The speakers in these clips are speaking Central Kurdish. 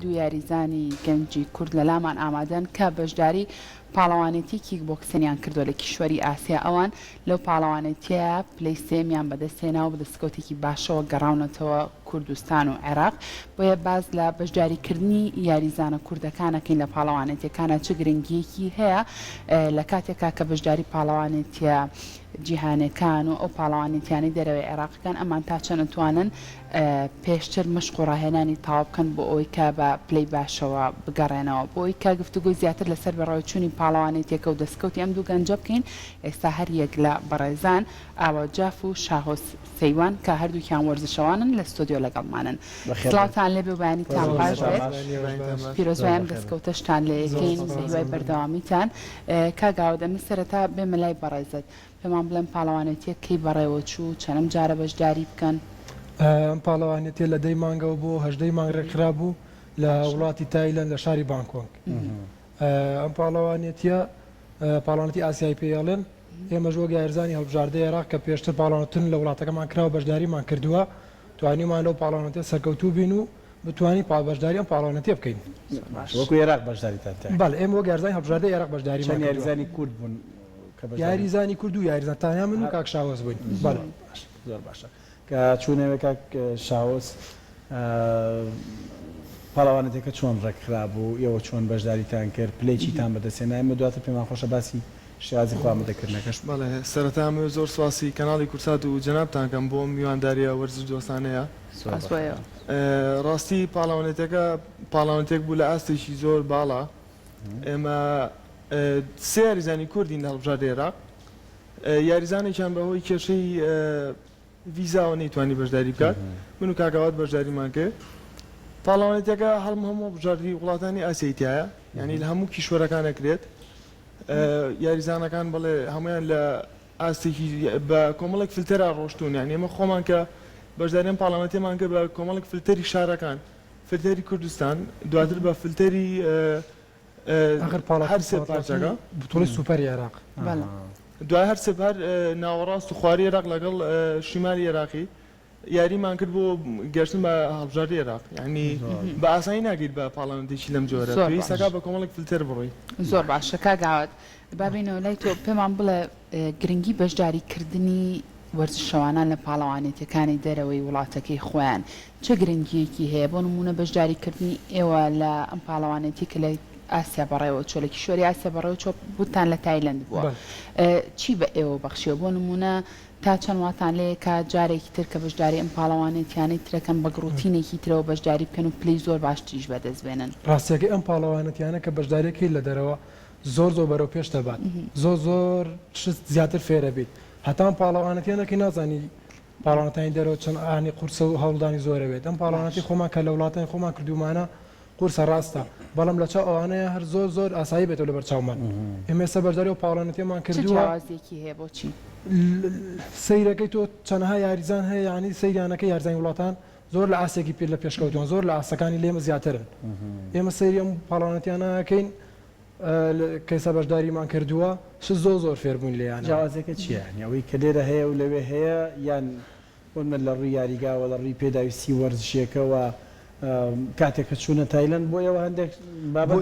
دوو یاریزانی گەنجی کورد لە لامان ئامادەن کە بەشداری پاڵەوانێتی کیکبۆکسینیان کردووە لە کیشوەری ئاسیا ئەوان لەو پاڵەوانێتیە پلەی سێمیان بەدەستێناوە بە دەستکەوتێکی باشەوە گەڕاونەتەوە کوردستان و عێراق بۆیە باز لە بەشداریکردنی یاریزانە کوردەکانەکەین لە پاڵەوانێتیەکانە چ گرنگیەکی هەیە لە کاتێکا کە بەشداری پاڵەوانێتیە جیهانەکان و ئەو پاڵەوانێتیانی دەرەوەی عێراقەکان ئەمان تا چەند توانن پێشتر مشق و ڕاهێنانی تاوا بکەن بۆ ئەوەی کە بە پلەی باشەوە بگەڕێنەوە بۆ ئەوەی کە گفتوگوی زیاتر لەسەر بەڕێوەچوونی پاڵەوانێتیەکە و دەستکەوتی ئەم دوو گەنجە بکەین ئێستا هەر یەک لە بەڕێزان ئاوا جاف و شاهۆس سەیوان کە هەردووکیان وەرزشەوانن لە ستۆدیۆ لەگەڵمانن سڵاتان لێ بێ بەیانیتان باش بێت پیرۆزوایان دەستکەوتەشتان لە یەکەین بەهیوای بەردەوامیتان کاگاوە دەمە سەرەتا بێمە لای بەڕێزت پێمان بڵێن پاڵەوانێتیە کەی بەڕێوە چوو چەندەم جارە بەشداری بکەن ئەم پاڵەوانێتیە لە دەی مانگەوە بۆ هەژدەی مانگ ڕێکخرا بوو لە وڵاتی تایلەند لە شاری بانکۆک ئەم پاڵەوانێتیە پاڵەوانێتی ئاسیایی پێڵێن ئێمە ژۆ یارزانی هەڵبژاردەی عێراق کە پێشتر پاڵەوانتن لە وڵاتەکەمان کراوە بەشداریمان کردووە توانیمان لەو پاڵەوانێتیە سەرکەوتوو بین و بتوانین بەشداری ئەم پاڵەوانێتیە بکەین وەکو عێراق بەشداریتان بەڵێ ئێمە وەک یارزانی هەڵبژاردەی عێراق بەشداری یاریزانی کورد بوون یاریزانی کورد و یاریزان تانیا من و کاک شاوەز بووین بەڵێ زۆر باشە کە چوونەوە کاک شاوەز پاڵەوانێتەکە چۆن ڕێکخرا بوو ئێوە چۆن بەشداریتان کرد پلەی چیتان بەدەستێنا ئێمە دواتر پێمان خۆشە باسی شێوازی خواردەکردنەکەش بەڵێ سەرەتا زۆر سواسی کەناڵی کورسات و جەنابتانکەم بۆ میوانداریە وەرزش دۆستانەیە ڕاستی پاڵەوانێتێک بوو لە ئاستێکی زۆر باڵا ئێمە سێ یاریزانی کوردین لە هەڵبژاردەی عێراق یاریزانێکیان بەهۆی کێشەی ڤیزاوە نەیتوانی بەشداری بکات من و کاکاوات بەشداریمان کرد پاڵەوانێتەکە هەموو بژاردی وڵاتانی ئاسیاییتایە یعنی لە هەموو کیشوەرەکان ئەکرێت یاریزانەکان بڵێ هەمویان لە ئاستێکی بە کۆمەڵێک فلتەرا ڕۆشتون یعنی ئێمە خۆمان کە بەشداریان پاڵەوانێتیمان کرد بە کۆمەڵێک فلتەری شارەکان فلتەری کوردستان دواتر بە فلتەری هەر سێ پارچەکە بتوڵی سوپەری عێراق دوای هەر سێپار ناوەڕاست و خواری عێراق لەگەڵ شیمالی عێراقی یاریمان کرد بۆ گەشتن بە هەڵبژاردەی عێراق یعنی بە ئاسایی ناگیت بە پاڵەوانێتێکی لەم جۆرە پێویستەکە بە کۆمەڵێک فلتەر بڕۆی زۆر باشە کاگاوت بابینەوە لای تۆ پێمان بڵێ گرنگی بەشداریکردنی وەرزشەوانان لە پاڵەوانێتەکانی دەرەوەی وڵاتەکەی خۆیان چه گرنگیەکی هەیە بۆ نمونە بەشداریکردنی ئێوە لە ئەم پاڵەوانێتی کە لە ئاسیا بەڕێوە چۆ لە کیشوەری ئاسیا بەڕێوە چۆ بوتان لە تایلەند بووە چی بە ئێوە بەخشیوە بۆ نمونە تا چەند واتان لەیە کە جارێکی تر کە بەشداری ئەم پاڵەوانێتیانەی ترەکەن بە گڕوتینێکی ترەوە بەشداری بکەن و پلەی زۆر باشتیش بەدەستبێنن ڕاستیەکەی ئەم پاڵەوانەتیانە کە بەشداریەکەی لە دەرەوە زۆر بەرەو پێش دەبات زۆر زیاتر فێرە بیت هەتا پاڵەوانەتیانەکەی نازانی پاڵەوانەتانی دەرەوە چەند ئاهانی قورسە و هەوڵدانی زۆرە بێت ئەم پاڵەوانەتی خۆمان کە لە وڵاتانی خۆمان کردومانە قورسە ڕاستە بەڵام لە چاو ئەوانەیە هەر زۆر ئاسایی بێتەوە لە بەرچاومان ئێمە ئێستا بەشداری و پاڵەوانەتیمان کردووە جیاوازێکی هەیە بۆچی سەیرەکەی تۆ چەندەها یاریزان هەیە یعنی سەیرانەکەی یاریزانی وڵاتان زۆر لە ئاسێکی پێ لە پێشکەوتوان زۆر لە ئاسەکانی لێمە زیاترن ئێمە سەیری ئەم پاڵەوانەتیانەکەین کەسا بەشداریمان کردووە زۆر فێربوون لێیان جیاوازەکە چییە ئەوەی کە لێرە هەیە و لەوێ هەیە یان من لە ڕووی یاریگاوە لە ڕووی پێداویستی وەرزشێکەوە کاتێک کە چوونە تایلەند بۆ ئێوە هەندێک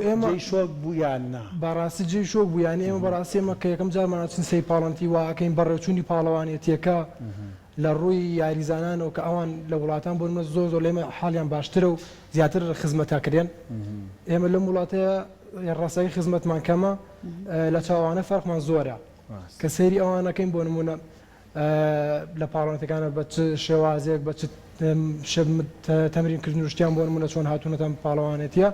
ئێمە شۆک بوویان بەڕاستی جێی شۆک بوویانی ئێمە بەڕاستی ئێمە کە یەکەم جارمانچین سەی پاڵەنتی واکەین بەڕێوچوونی پاڵەوانێتیەکە لە ڕووی یاریزانانەوە کە ئەوان لە وڵاتان بۆ منە زۆر لێمە حالیان باشترە و زیاتر خزمەتاکرێن ئێمە لەم وڵاتەیە ڕاستایی خزمەتمان کەمە لە چاوانە فەرقمان زۆرە کە سەیری ئەوانەکەین بۆ نمونە لە پاڵەوانەتەکانە بە چ شێوازێک بە تەمرینکردن شتیان بۆ نمونە چۆن هاتوونەتەم پاڵەوانێتیە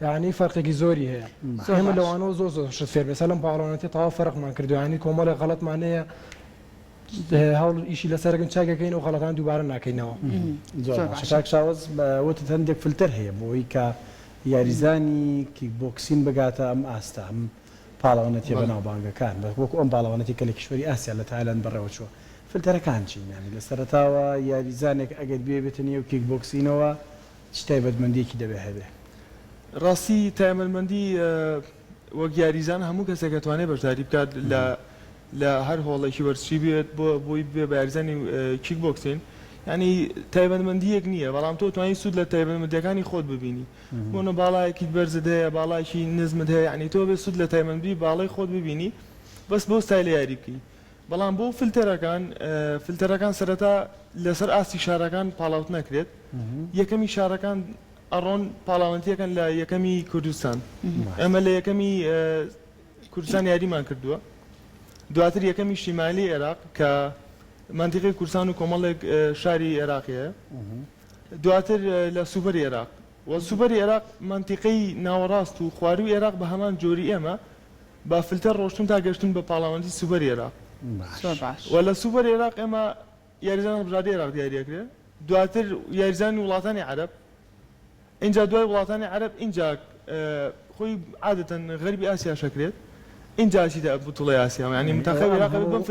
یعنی فەرقێکی زۆری هەیە ئێمە لەوانەوە زۆر شت فێر بێت لەم پاڵەوانێتی تەواو فەرقمان کردو ینی کۆمەڵێک غەڵەتمان هەیە هەوڵ ئیشی لەسەرگەن چاکەکەین و غەڵەتان دووبارە ناکەینەوە کاک شاوەز وتت هەندێک فلتەر هەیە بۆی کە یاریزانی کیکبۆکسین بگاتە ئەم ئاستا ئەم پاڵەوانەتی بەناوبانگەکان وەکو ئەم پاڵەوانەتی کە لە کیشوەری ئاسیا لە تایلەند بەڕێوە چووە فلتەرەکان چین ینی لە سەرەتاوە یاریزانێک ئەگەر بێتە نێو کیکبۆکسینەوە چ تایبەتمەندیەکی دەبێ هەبێ ڕاستی تایبەتمەندی وەک یاریزان هەموو کەسێک دەتوانێت بەشداری بکات لە هەر هۆڵێکی وەرزشی بێت بۆی بێ بە یاریزانی کیکبۆکسین ینی تایبەتمەندیەک نییە بەڵام تۆ توانی سوود لە تایبەتمەندیەکانی خۆت ببینی بۆنە باڵایەکی بەرزت هەیە باڵایکی نزمت هەیە ینی تۆ بێ سوود لە تایبەتمەندی باڵای خۆت ببینی بەس بۆ ستایل یاری بکەی بەڵام بۆ فلتەرەکان سەرەتا لەسەر ئاستی شارەکان پاڵاوت نەکرێت یەکەمی شارەکان ئەڕۆن پاڵاوانتیەکەن لە یەکەمی کوردستان ئەمە لە یەکەمی کوردستان یاریمان کردووە دواتر یەکەمی شیمالی عێراق کە منتیقی کوردستان و کۆمەڵێک شاری عێراقیە دواتر لە سوپەری عێراق و سوپەری عێراق منتیقەی ناوەڕاست و خواروی عێراق بە هەمان جۆری ئێمە با فلتەر ڕۆشتن تا گەشتن بە پاڵاوانتی سوپەری عێراق و لە سوپەری عێراق ئێمە یاریزان هەڵبژاردەی عێراق دیاریەکرێ دواتر یاریزانی وڵاتانی عەرەب اینجا دوای وڵاتانی عەرەب اینجا خۆی عادەتەن غەربی ئاسیا شەکرێت اینجا چیدا بوتڵی ئاسیا ینی منتەخەب عێراق بم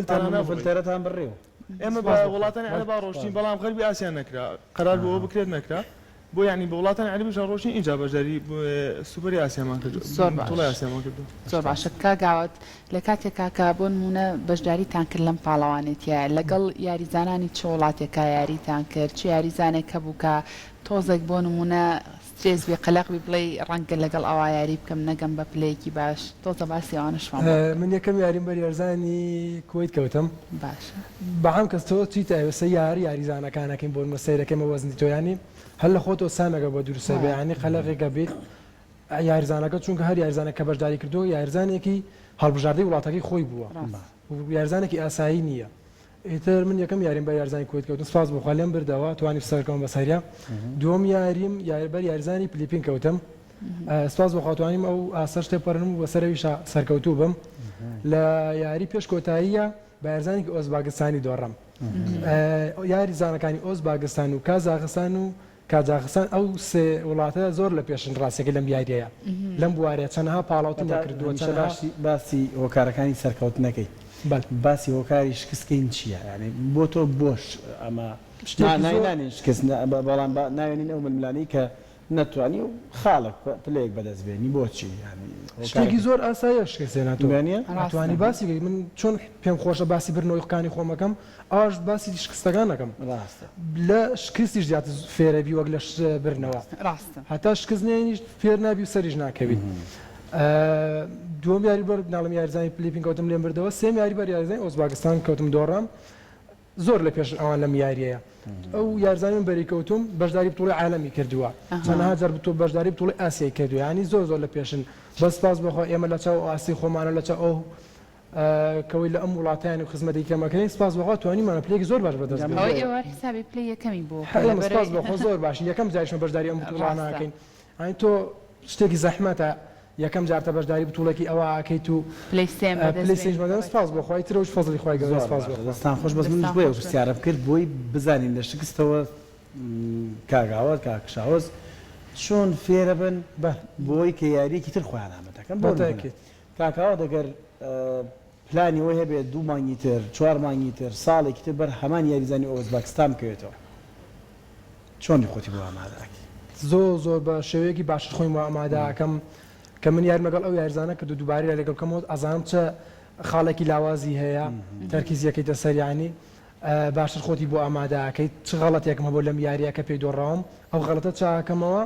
فلتەرەتان بڕێوە ئێمە بە وڵاتانی عەرەب ڕۆشتین بەڵام غەربی ئاسیا نەکرا قەرار بۆ بکرێت نەکرا بۆ ینی بە وڵاتانی عەرەبیش ڕۆشتین اینجا بەشداری سوپەری ئاسیامان کرد بوتڵی ئاسیامان کردو زۆر باشە کاگاوت لە کاتێکا کە بۆ نمونە بەشداریتان کرد لەم پاڵەوانێتیە لەگەڵ یاریزانانی چ وڵاتێکا یاریتان کرد چ یاریزانێک هەبوو کە تۆزێک بۆ نمونە سترێز بێ قەلەق بی بڵێ ڕەنگە لەگەڵ ئەوە یاری بکەم نەگەم بە پلەیەکی باش تۆزە باسی ئەوانەشمان من یەکەم یاریم بەر یارزانی کوێیت کەوتم باشە بەعام کەس تۆ چی تایوەسە یاریزانەکانەکەین بۆ مەسەیرەکەمە وەزنی تۆیانی هەر لە خۆتۆ سامەگە بۆ دوورسە بەیانی خەلەقێکە بێت یاریزانەکە چونکە هەر یاریزانێک کە بەشداری کردو یاریزانێکی هەڵبژاردەی وڵاتەکەی خۆی بووە یاریزانێکی ئاسایی نییە ئیتر من یەکەم یاریم بە یارزانی کوێیت کەوتم سپاس بۆ خوا لێم بردەوە توانی سەرکەم بەسەریە دووەم یاریم بەر یاریزانی فلیپین کەوتم سپاس بۆ خاتوانیم ئەو ئاسە شتێ پەرم و بەسەرەوی سەرکەوتوو بم لە یاری پێش کۆتاییە بە یارزانێکی ئۆزباگستانی دۆڕم یاریزانەکانی ئۆزباگستان و کازاخستان و کاجاخستان ئەو سێ وڵاتە زۆر لە پێشن ڕاستێکی لەم یاریەیە لەم بوارەیە چەندها پاڵاوتن کردووە باسی هۆکارەکانی سەرکەوتنەکەی باسی هۆکاری شکستکەین چییە ینی بۆ تۆ بۆش ئەمە نانی شکست بەڵام ناوێنین ئەو ململانی کە نەتوانی و خاڵک پلەیەک بەدەستبێنی بۆچی شتێکی زۆر ئاسایە شکستێناتوانە ناتوانی باسی من چۆن پێم خۆشە باسی برنەوەیەکانی خۆمەکەم ئاش باسی شکستەکان نەکەم لە شکستی زیاتر فێرەبی وەک لە برنەوە هەتا شکستنێنیش فێر نابی و سەریش ناکەویت دووەم یاری بەر ناڵم یاریزانی فلیپین کەوتم لێم بردەوە سێم یاری بەر یاریزانی ئۆزباگستان کەوتم دۆڕام زۆر لە پێش ئەوان لەم یاریەیە ئەو یارزانی من بەری کەوتم بەشداری بتوڵی عالەمی کردووە چەندها جار بتۆ بەشداری بتوڵی ئاسیای کردووە ینی زۆر لە پێشن بەس پاس بخۆ ئێمە لە چاو ئاسی خۆمانە لە چا ئەو کەوەی لە ئەم وڵاتیان و خزمەتی کەمەکەین سپاس بخۆ توانیمانە پلێکی زۆر باش بەدەست حسابی پلی یەکەمی بۆ سپاس بخۆ زۆر باش یەکەم جایشمە بەشداری ئەم بتوڵان ناکەین ئەین تۆ شتێکی زەحمەتە یەکەم جارتە بەشداری بتوڵێکی ئەوە ئاکەیت و پلیستێژمەدە سپاس بۆ خۆی ترەوش فەزلی خۆی گەورە سپاس بۆ دەستان خۆش بەس منش بۆیە پرسیارە کرد بۆی بزانین لە شکستەوە کاگاوە کاکشاوەز چۆن فێرە بن بۆی کە یاریەکی تر خۆیان ئامادەکەن بۆ کاکاوە دەگەر پلانی ئەوە هەبێت 2 مانگی تر 4 مانگی تر ساڵێکی تر بەر هەمان یاریزانی ئۆزباکستان بکەوێتەوە چۆنی خۆتی بۆ ئامادەکەی زۆر بە شێوەیەکی باشتر خۆی بۆ ئامادەکەم کە من یارمەگەڵ ئەو یاریزانە کە دووبارە لەگەڵ کەمەوە ئەزانم چه خاڵێکی لاوازی هەیە تەرکیزیەکەی دەسەریانی باشتر خۆتی بۆ ئامادەکەیت چ غەڵەتێکم هەبوو لەم یاریە کە پێی دۆڕاوم ئەو غەڵەتە چاکەمەوە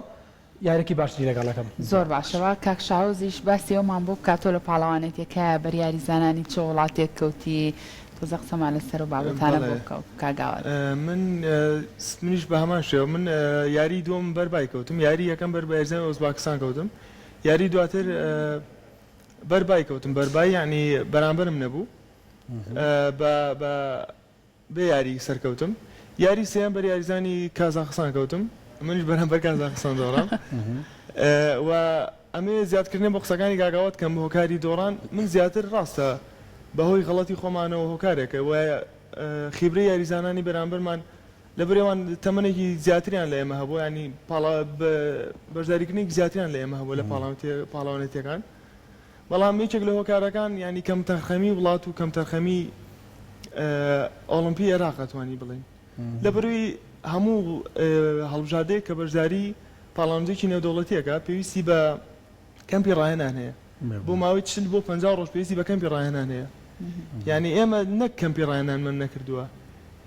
یارێکی باشتری لەگەڵەکەم زۆر باشەوە کاکشاوزیش باسی ئەومان بۆ بکاتۆ لە پاڵەوانێتێکە بەر یاریزانانی چ وڵاتێک کەوتی تۆزە قسەمان لەسەر و بابەتانە بۆ بکەوت کاگاوە منیش بە هەمان شێوە من یاری دووەم بەربای کەوتم یاری یەکەم بەر بە یاریزانی ئۆزباکستان کەوتم یاری دواتر بەربای کەوتم بەربای ینی بەرامبەرم نەبوو بە یاری سەرکەوتم یاری سێیان بەر یاریزانی کازاخستان کەوتم منیش بەرامبەر کازاخستان دۆڕام و ئەمێ زیادکردنی بۆ قسەکانی گاگاوت کەم بە هۆکاری دۆڕان من زیاتر ڕاستە بەهۆی غەڵەتی خۆمانەوە هۆکارێکە و خیبرەی یاریزانانی بەرامبەرمان لە بەرێوان تەمەنێکی زیاتریان لە ئێمە هەبوو ینی بەشداریکردنێکی زیاتریان لە ئێمە هەبوو لە پاڵاوانێتیەکان بەڵام یەکێک لە هۆکارەکان ینی کەم تەرخەمی وڵات و کەم تەرخەمی ئۆڵمپی عێراق ئەتوانی بڵێن لە بەروی هەموو هەڵبژاردەیەک کە بەشداری پاڵاوانێکی نێودەوڵەتیەکە پێویستی بە کەمپی ڕاهێنان هەیە بۆ ماوەی 40 بۆ 50 ڕۆژ پێویستی بە کەمپی ڕاهێنان هەیە یعنی ئێمە نەک کەمپی ڕاهێنانمان نەکردووە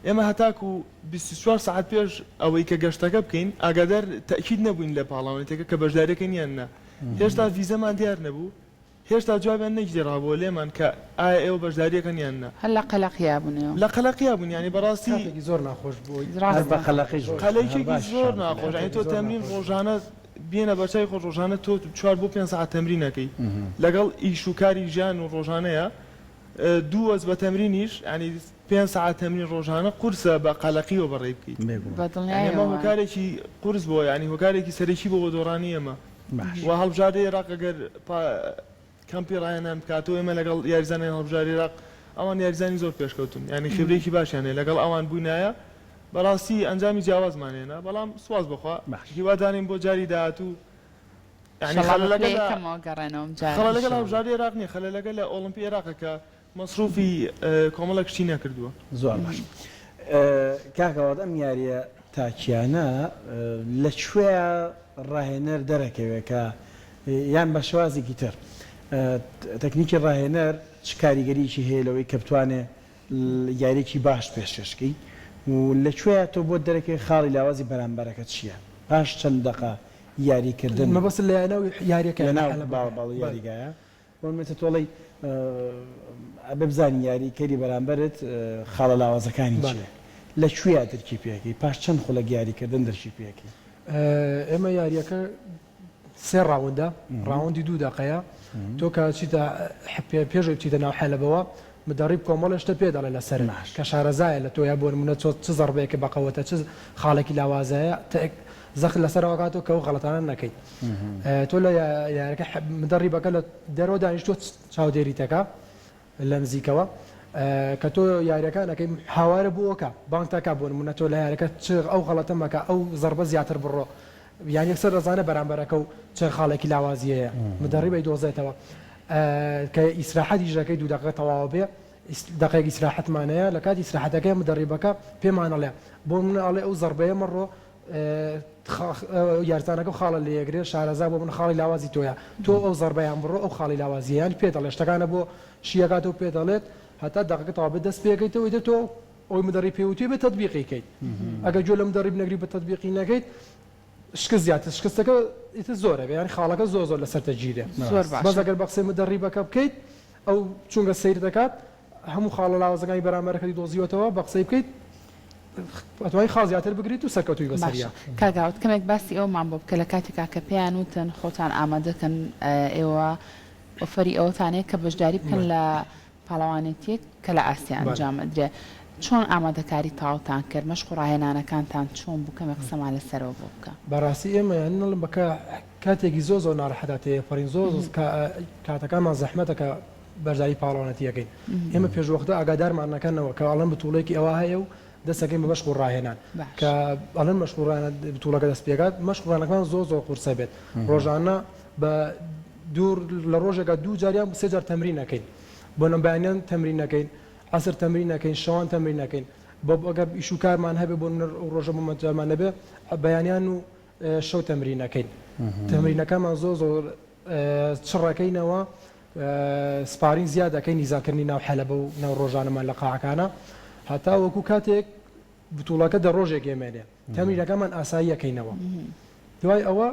ئێمە هەتاکو 24 ساعت پێش ئەوەی کە گەشتەکە بکەین ئاگادار تەکید نەبووین لە پاڵاوانێتەکە کە بەشداریەکەن یان نە هێشتا ڤیزەمان دیار نەبوو هێشتا جوابیان نەگیرابووە لێمان کە ئایا ئێوە بەشداریەکەن یان نە هەر لە قەلەقیا بوونەوە لە قەلەقیا بوون ینی بەڕاستی کاتێکی زۆر ناخۆش بووی بە خەلەقی قەلەیەکی زۆر ناخۆش ئەی تۆ تەمرین ڕۆژانە بێنە بەچای خۆ ڕۆژانە تۆ 4 بۆ 5 ساعت تەمرینەکەی لەگەڵ ئیش و کاری ژیان و ڕۆژانەیە دوو وەز بە تەمرینیش ینی 5 ساعت تەمرین ڕۆژانە قورسە بە قەلەقیەوە بەڕێ بکەیت ئەمە هۆکارێکی قورس بۆ ینی هۆکارێکی سەرەکی بۆ دۆڕانی ئەمە و هەڵبژاردەی عێراق ئەگەر کەمپی ڕایەنان بکاتەوە ئێمە لەگەڵ یاریزانانی هەڵبژاری عێراق ئەوان یاریزانی زۆر پێشکەوتون ینی خبرێکی باشیانێ لەگەڵ ئەوان بووینایە بەڕاستی ئەنجامی جیاوازمانێنە بەڵام سواز بخوا هیوادارین بۆ جاری داهاتوو خەلەلەکە لە هەڵبژاری عێراق نییە خەلەلەکە لە ئۆڵمپی عێراقە کە مەسروفی کۆمەڵە کشتی نەکردووە زۆر باش کاکەوەت ئەم یاریە تاکیانە لەکوێ ڕاهێنەر دەرەکەوێت کە یان بە شێوازێکی تر تەکنیکی ڕاهێنەر چ کاریگەریی هەیە لەوەی کە بتوانێت یاریێکی باش پێشکەشکەی و لەکوێ تۆ بۆ دەرەکەی خاڵی لاوازی بەرامبەرەکە چییە پاش چەند دقە یاریکردن مەبەست لە یانەوەی یاریەکە باڵ یاریگایە بۆمێتە تۆڵی ببزانین یاریکەری بەرامبەرت خاڵە لاوازەکانی چیە لەکوێ دەرکی پێەکەی پاش چەند خۆڵە یاریکردن دەرکی پێەکەی ئێمە یاریەکە سێ ڕاوەندە ڕاوەندی 2 دقەیە تۆ کە چیتە پێشەوەی بچیتە ناو حەلەبەوە مدەڕیب کۆمەڵشتە پێ دەڵێ لەسەر کە شارەزایە لە تۆ یا بۆ نمونە چ زەربەیەکە بەقەوەتە چ خاڵێکی لاوازایە زەخ لەسەرەوە کاتەوە کە و غەڵەتانە نەکەیت تۆ لە یاریەکە مدەڕیبەکە لە دەرەوە دانیشتۆ چاودێریتەکە لە نزیکەوە کە تۆ یاریەکانەکەی هاوارە بووەکە بانتەکە بۆ نمونە تۆ لە یاریەکە چ ئەو غەڵەتە مەکە ئەو زەربە زیاتر بڕۆ یان یەکسەر دەزانە بەرامبەرەکە و چه خاڵێکی لاوازیەیە مدەڕیبەی دۆزێتەوە کە ئیسراحەتی ژەکەی 2 دقیقە تەواو بێ دقیقی ئیسراحەتمانەیە لە کاتی ئیسراحەتەکەی مدەڕیبەکە پێمانەڵێ بۆ منە ئەڵێ ئەو زەربەیە مەڕۆ یارزانەکە خاڵە لە یەگرێ شارەزا بۆ من خاڵی لاوازی تۆیە تۆ ئەو زەربەیان بڕۆ ئەو خاڵی لاوازییان پێ دەڵێ شتەکانە بۆ شیەکاتەوە پێ دەڵێت هەتا دقیقە تەواو بێت دەست پێەکەیتەوە دە تۆ ئەوی مدەڕی پێوتێ بێت تەطبیقیکەیت ئەگەر جۆ لە مدەڕیب نەگری بە تەطبیقی نەکەیت شکست زیاتر شکستەکە ئیتر زۆرە ینی خاڵەکە زۆر لەسەر تەگیرێ بەس ئەگەر بە قسەی مدەڕیبەکە بکەیت ئەو چونگە سیر دەکات هەموو خاڵە لاوازەکانی بەرامبەرەکەی دۆزیوەتەوە بە قسەی بکەیت ئەتوانی خاڵ زیاتر بگریت و سەرکەوتوی بەسەریە کاگاوت کەمێک باسی ئەومان بۆ بکە لە کاتێکا کە پێیان وتن خۆتان ئامادەکەن ئێوە ئۆفەری ئەوەتانەیە کە بەشداری بکەن لە پاڵەوانێتیەک کە لە ئاسیا ئەنجامەدرێ چۆن ئامادەکاری تاوتان کرد مەشق و ڕاهێنانەکانتان چۆن بوو کەمێک قسەمان لەسەرەوە بۆ بکە بەڕاستی ئێمە یانڵم بکە کاتێکی زۆر ناڕەحەتەیە فەرین زۆر کاتەکانمان زەحمەتەکە بەشداری پاڵەوانەتیەکەین ئێمە پێشوەختە ئاگادارمان نەکەنەوە کە ئەڵەن بتوڵێکی ئەوە هەیە و دەستەکەین بە مەشق و ڕاهێنان کە ئەڵەن مەشق و ڕاهێنان بتوڵەکە دەست پێکات مەشق و ڕاهێنەکان زۆر قورسە بێت ڕۆژانە بە دوور لە ڕۆژێکە 2 جاریان 3 جار تەمرینەکەین بۆ نەبیانیان تەمرینەکەین عسر تەمرینەکەین شەوان تەمرینەکەین بۆ ئەگەر ئیش و کارمان هەبێ بۆ ڕۆژە بۆمەجارمان نەبێ بەیانیان و شەو تەمرینەکەین تەمرینەکانمان زۆر چڕەکەینەوە سپارین زیاد دەکەین نیزاکردنی ناو حەلەبە و ناو ڕۆژانەمان لە قاعەکانە هەتا وەکو کاتێک بتوڵەکە دە ڕۆژێک گێمێنێ تەمرینەکەمان ئاساییەکەینەوە دوای ئەوە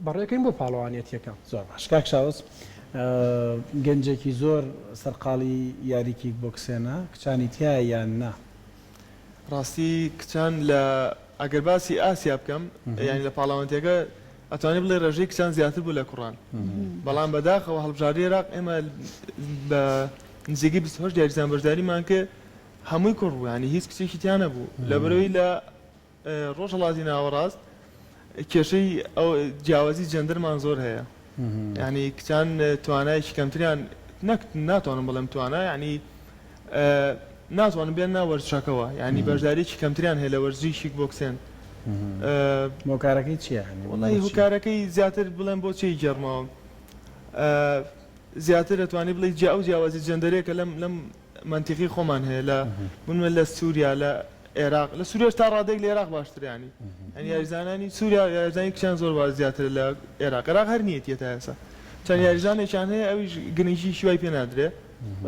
بەڕێکەین بۆ پاڵەوانیەتیەکە زۆر باش کاک شاوس گەنجێکی زۆر سەرقاڵی یاریکی بۆکسێنە کچانی تایە یان نا ڕاستی کچان لە ئەگەر باسی ئاسیا بکەم یعنی لە پاڵەوانتێکە ئەتوانێت بڵێ ڕێژەی کچان زیاتر بوو لە کوڕان بەڵام بەداخەوە هەڵبژاردی عێراق ئێمە بە نزیکی 28 یاریزان بەشداریمان کە هەمووی کوڕ بوو ینی هیچ کچێکی تیان نەبوو لەبەرەوەی لە ڕۆژهەڵاتی ناوەڕاست کێشەی ئەو جیاوازی جەندەرمان زۆر هەیە ینی کچان توانایکی کەمتریان ناتوانم بڵێم توانە ینی ناتوانم بێن ناوەرزشەکەەوە ینی بەشداریکی کەمتریان هەیە لە وەرزی شیک بۆکسێن هۆکارەکەی چییە وڵی هۆکارەکەی زیاتر بڵێن بۆ چی جەرمەوە زیاتر دەتوانانی بڵێ ئەو جیاوازی جەندەرێکە لەم منتیقی خۆمان هەیە لە بنمە لە سووریا لە عێراق لە سووریا تا ڕادێک لە عێراق باشترانی ئەنی یاریزانانی سووریا یاریزانی کچان زۆر باز زیاتر لە عێراق عێراق هەر نیەتە ئێستا چەند یاریزانێکیان هەیە ئەویش گرنگی شیوای پێ نادرێ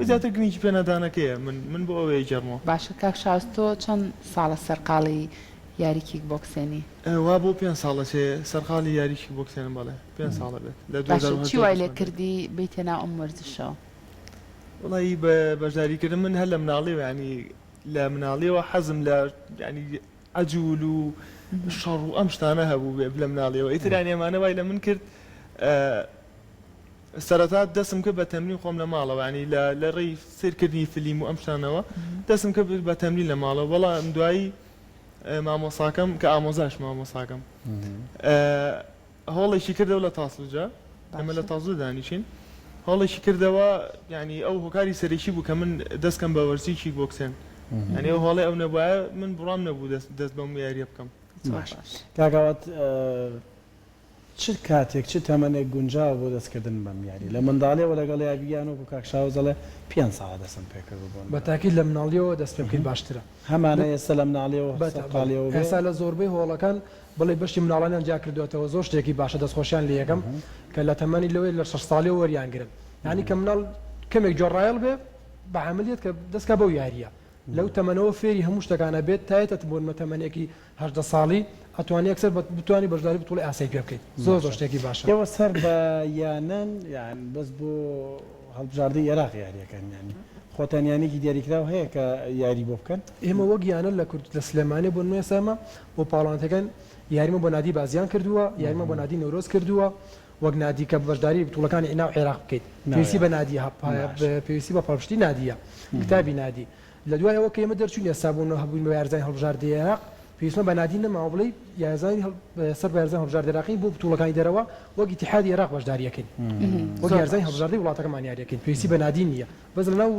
زیاتر گرنگی پێ نەدانەکەیە من بۆ ئەوەیە جەرمەوە. باشە کاک شاوز تۆ چەند ساڵە سەرقاڵی یاری کیک بۆکسێنی؟ وا بۆ 5 ساڵە سەرقاڵی یاری کیک بۆکسێنم بەڵێ 5 ساڵە بێت لە باشە چی وای لێ کردی بیتە ناو ئەم وەرزشەوە؟ وڵی بە بەشداریکردن من هەر لە مناڵیەوە ینی لە مناڵیەوە حەزم لە ینی ئەجوول و شەڕ و ئەم شتانە هەبوو لە مناڵیەوە ئیتران ئێمانە وای لە من کرد سەرەتا دەستم کرد بە تەمرین خۆم لە ماڵەوە ینی لە ڕێی سیرکردنی فیلم و ئەم شتانەوە دەستم کرد بە تەمرین لە ماڵەوە بەڵام دوایی مامۆساکەم کە ئامۆزاش مامۆساکەم هەوڵێکی کردەوە لە تاسڵجا ئەمە لە تازوو دانیشین هەوڵێکی کردەوە ینی ئەو هۆکاری سەرێکی بوو کە من دەستکەم بە وەرزی کیک بۆکسێن ینی ئەو هەڵێ ئەو نەبووە من بڕام نەبوو دەست بەم یاریە بکەم. کاکاوات چ کاتێک چ تەمەنێک گونجاو بۆ دەستکردن بەم یاری لە منداڵیەوە لەگەڵ یاریان و کاکشاوز دەڵێ 5 ساڵ دەستم پێکرد بوون بە تاکید لە مناڵیەوە دەست پێ بکەین باشترە هەمانە ئێستا لە مناڵیەوە سەرقاڵیەوە ئێستا لە زۆربەی هۆڵەکان بڵێ بەشی مناڵانیان جا کردوێتەوە زۆر شتێکی باشە دەستخۆشیان لە یەکەم کە لە تەمەنی لەوەی لە 6 ساڵی وەریان گرن ینی کە مناڵ کەمێک جۆڕایەڵ بێ بە عملیت کە دەستکە بەو یاریە لەو تەمەنەوە فێری هەموو شتەکانە بێت تایەتە بۆن تەمەنێکی 18 ساڵی ئەتوانی ئەکسەر بتوانی بەشداری بتوڵی ئاسایی پێ بکەیت زۆر شتێکی باشە ئێوە سەر بە یانەن یان بەس بۆ هەڵبژاردەی عێراق یاریەکەن ینی خۆتانیانێکی دیاریکراو هەیە کە یاری بۆ بکەن ئێمە وەک یانە لە کورد لە سلێمانی بۆ نوێ سەمە بۆ پاڵانتەکان یاریمە بۆ نادی بازیان کردووە یاریمە بۆ نادی نەورۆز کردووە وەک نادی کە بەشداری بتوڵەکانی ئیناو عێراق بکەیت پێویستی بە نادی پێویستی بە پاڵپشتی نادیە کتابی نادی لە دوایەوە کە ئێمە دەرچوون ئێستا بوون هەبووین بە یارزانی هەڵبژاردەی عێراق پێویستمە بە نادی نەماوە بڵێ یارزانی سەر بە یارزانی هەڵبژاردەی عێراقی بۆ بتوڵەکانی دەرەوە وەک ئیتیحادی عێراق بەشداریەکەین وەک یارزانی هەڵبژاردەی وڵاتەکەمان یاریەکەین پێویستی بە نادی نییە بەس لەناو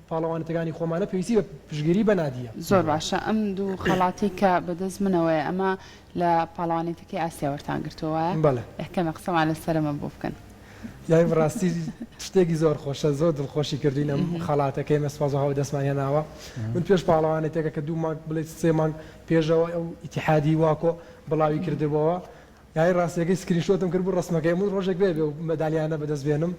پاڵەوانەتەکانی خۆمانە پێویستی بە پشگیری بە نادیە زۆر باشە ئەم دوو خەڵاتی کە بەدەست منەوەی ئەمە لە پاڵەوانێتەکەی ئاسیا وەرتان گرتووە ئەحکەمە قسەمان لەسەرمە بۆ بکەن یای ڕاستی شتێکی زۆر خۆشە زۆر دڵخۆشی کردوین ئەم خەڵاتەکەی مەسپازەوە دەستمانیان ناوە من پێش پاڵەوانێتێکە کە 2 مانگ بڵێ 3 مانگ پێشەوە ئەو ئیتیحادی واکۆ بڵاوی کردبەوە یای ڕاستیەکەی سکرینشۆتم کرد بۆ ڕسمەکەی من ڕۆژێک بێ و مەدالیانە بەدەست بێنم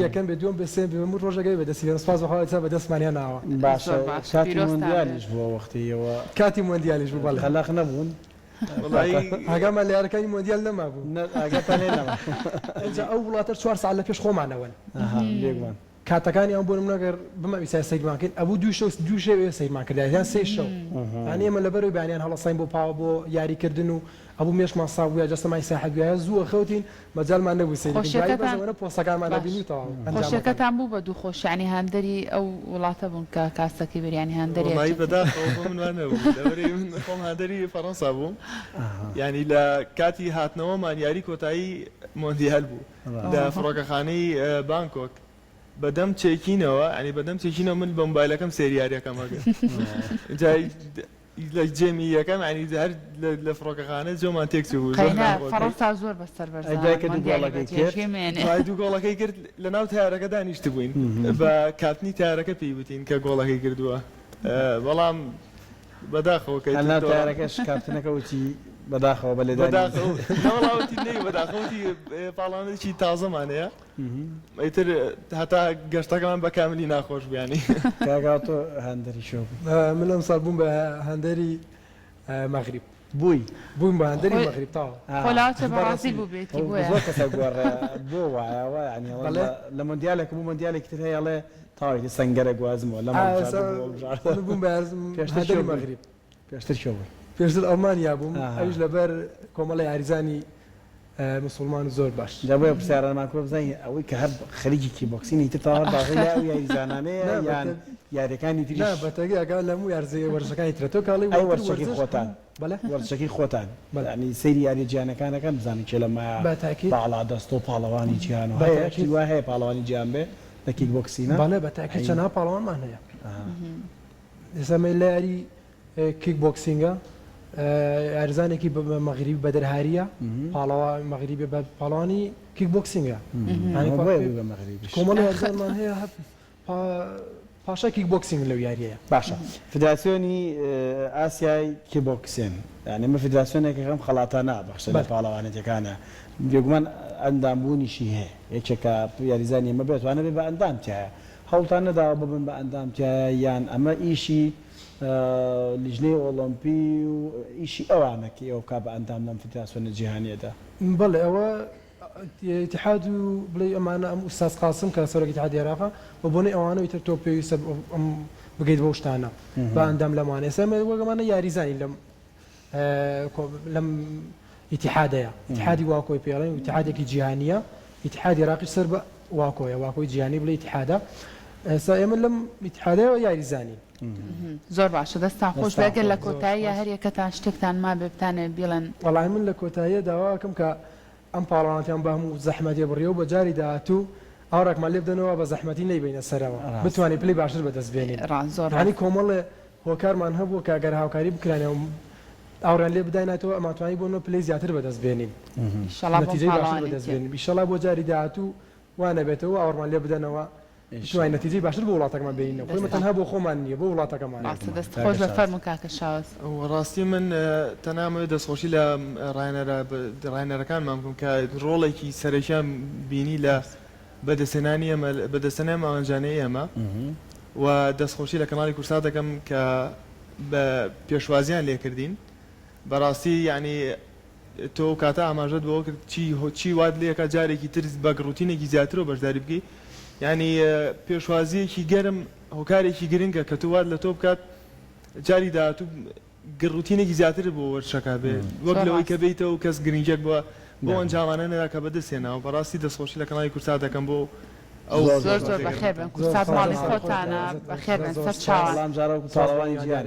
یەکەم بێ دوم بێ سێم بێ من ڕۆژەکەی بەدەستی سپاسەوە بەدەستمانیان ناوە باشە کاتی مۆندیالیش بووە وەختیەوە کاتی مۆندیالیش بوو بەڵێ خەلاق نەبوون ئاگامان لە یارەکانی مۆندیال نەما بوو ئەو وڵاتە 4 ساعت لە پێش خۆمانەوەن کاتەکانی ئەم بۆ نمونەگەر بمەویستای سەیرمان کرد ئەبوو دوو شەوێ سەیرمان کرد یان 3 شەو یعنی ئێمە لەبەرەوەی بەیانیان هەڵەساین بۆ پاوە بۆ یاریکردن و ئەبوو مێشمان ساو بووە جەستەمای ساحەت بووە زووە خەوتین مەجالمان نەبوو سەیرکردن پۆستەکانمان نەبینیتەوە خۆشیەکەتان بوو بە دوو خۆشیانی هەندەری ئەو وڵاتە بوون کە کاسەکەی بەریانی هەندەری خۆم هەندەری فەڕەنسا بووم ینی لە کاتی هاتنەوەمان یاری کۆتایی مۆندیال بوو لە فڕۆکەخانەی بانکۆک بەدەم چێکینەوە ئەنی بەدەم چێکینەوە من بە مۆبایلەکەم سێریارەکەمەگە جای لە جێمی یەکەم ینی هەر لە فڕۆکەخانە جۆمان تێکچ بوو فەڕەنسا زۆر بەسەر دوو گۆڵەکەی کرد لە ناو تیارەکە دانیشت بووین بە کاتنی تیارەکە پێی وتین کە گۆڵەکەی کردووە بەڵام بەداخەوە تیارەکەش کارتنەکە وتی بەداخەوە بە لێداوەڵاوتی بەداخەوتی پاڵانێکی تازەمانەیە ئیتر هەتا گەشتەکەمان بە کاملی ناخۆش بیانی کاگاتۆ هەندەری شۆ من ئەم ساڵ بووم بە هەندەری مەغریب بووین بە هەندەری مەغریب تاوە خۆلاوتە بەڕاستی بوو بێتی زۆر کەسە گۆڕێ بۆ وایەوە ینی لە مۆندیالێک بوو مۆندیالێک تر هەیەڵێ تاوی سەنگەرە گوازمەوە لە بووم بە هەندەری مەغریب پێشتر شۆ بووی پێشتر ئەڵمانیا بووم ئەویش لەبەر کۆمەڵی یاریزانی مسلمان زۆر باش دەبێ پرسیارەمان کۆ بزانین ئەوەی کە هەر خەریکی بۆکسینی تر تاوە باغی لە ئەو یاریزانانەیە یان یاریەکانی تریش بەتەگی ئەگەر لەموو یارزەیە وەرزەکانی ترە تۆ کاڵی وەرزەکەی خۆتان وەرزەکەی خۆتان ینی سەیری یاری جیهانەکانەکەم بزانین چێ لەمایە باڵا دەست و پاڵەوانی جیهان و وا هەیە پاڵەوانی جیهان بێ لە کیک بۆکسینە بەڵێ بەتاکید چەند پاڵەوانمان هەیە ئێستا لە یاری کیک بۆکسینگە یارزانێکی مەغریبی بەدەرهاریە پاڵەوە مەغریبی بە پاڵەوانی کیک بۆکسینگە کۆمەڵی یارزانمان هەیە پاشا کیک بۆکسینگ لەو یاریەیە باشە فدراسیۆنی ئاسیای کیک بۆکسین یعنی ئەمە فدراسیۆنێکی خەم خەڵاتانە بەخشە لە پاڵەوانێتەکانە بێگومان ئەندامبوونیشی هەیە یەکێکە یاریزانی ئەمە بێتوانە بێ بە ئەندام تایە هەوڵتان نەداوە ببن بە ئەندامتیایە یان ئەمە ئیشی لیژنەی ئۆلۆمپی و ئیشی ئەوانەکە ئەو کا بە ئەندام لەم فدراسیۆنە جیهانیەدا بەڵێ ئەوە اتحاد و بڵێ ئەمانە ئەم ئوستاز قاسم کە سەرۆکی اتحادی عێراقە بە بۆنەی ئەوانەوەی تر تۆ پێویستە بگەیت بەو شتانە بە ئەندام لەمانە ئێستا وەگەمانە یاریزانی لەم اتحادەیە اتحادی واکۆی پێڵێن و اتحادێکی جیهانیە اتحادی عێراقیش سەر بە واکۆی جیهانی بڵێ اتحادە ئێستا ئێمە لەم اتحادەیەوە یاریزانین زۆر باشە دەستان خۆش بەگەر لە کۆتاییە هەر یەکەتان شتێکتان ما بێ بتانێ بڵێن وەڵای من لە کۆتاییە داواکەم کە ئەم پاڵەوانەتیان بە هەموو زەحمەتێ بڕێ و بە جاری داهاتوو ئاوڕێکمان لێ بدەنەوە بە زەحمەتی نەیبینە سەرەوە بتوانین پلەی باشتر بەدەستبێنین زۆر هەنی کۆمەڵێ هۆکارمان هەبوو کە ئەگەر هاوکاری بکرانەوە ئاوڕیان لێ بدایناتەوە ئەماتوانی بۆ پلەی زیاتر بەدەستبێنین نەتیجەی باشتر بەدەستبێنین ئینشەڵا بۆ جاری داهاتوو وانە بێتەوە ئاوڕمان لێ بدەنەوە توانین نەتیجەی باشتر بۆ وڵاتەکەمان بینینەوە خۆی تەنها بۆ خۆمان نییە بۆ وڵاتەکەمان دەست خۆش بە فەرموو کاکە شاوز ڕاستی من تەنامەوە دەستخۆشی لە ڕاینەرەکانمان بکەم کە ڕۆڵێکی سەرەکیان بینی لە بەدەستێنانی ئەمانجانەی ئێمە و دەستخۆشی لە کەناڵی کورسا دەکەم کە بە پێشوازیان لێکردین بەڕاستی یعنی تۆ کاتە ئاماژەت بەوە کرد چی وات لێکە جارێکی تر بە گڕوتینێکی زیاتر و بەشداری بکەی یعنی پێشوازیەکی گەرم هۆکارێکی گرنگە کە تو وات لە تۆ بکات جاری داهاتوو گڕوتینێکی زیاتر بۆ وەرشەکە بێ وەک لەوەی کە بیتەوە و کەس گرنگێک بووە بۆ ئەنجامانە نەدا کە بەدەستێنەوە بەڕاستی دەستخۆشی لە کەناڵی کورسا دەکەم بۆ زۆر زۆر بەخێر بن کورسات ماڵی خۆتانە بەخێر بن سەر چاوان پاڵەوانی جیهان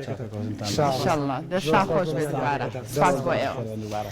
ئینشەڵڵا دەستان خۆش بێت دوبارە سپاس بۆ ئێوە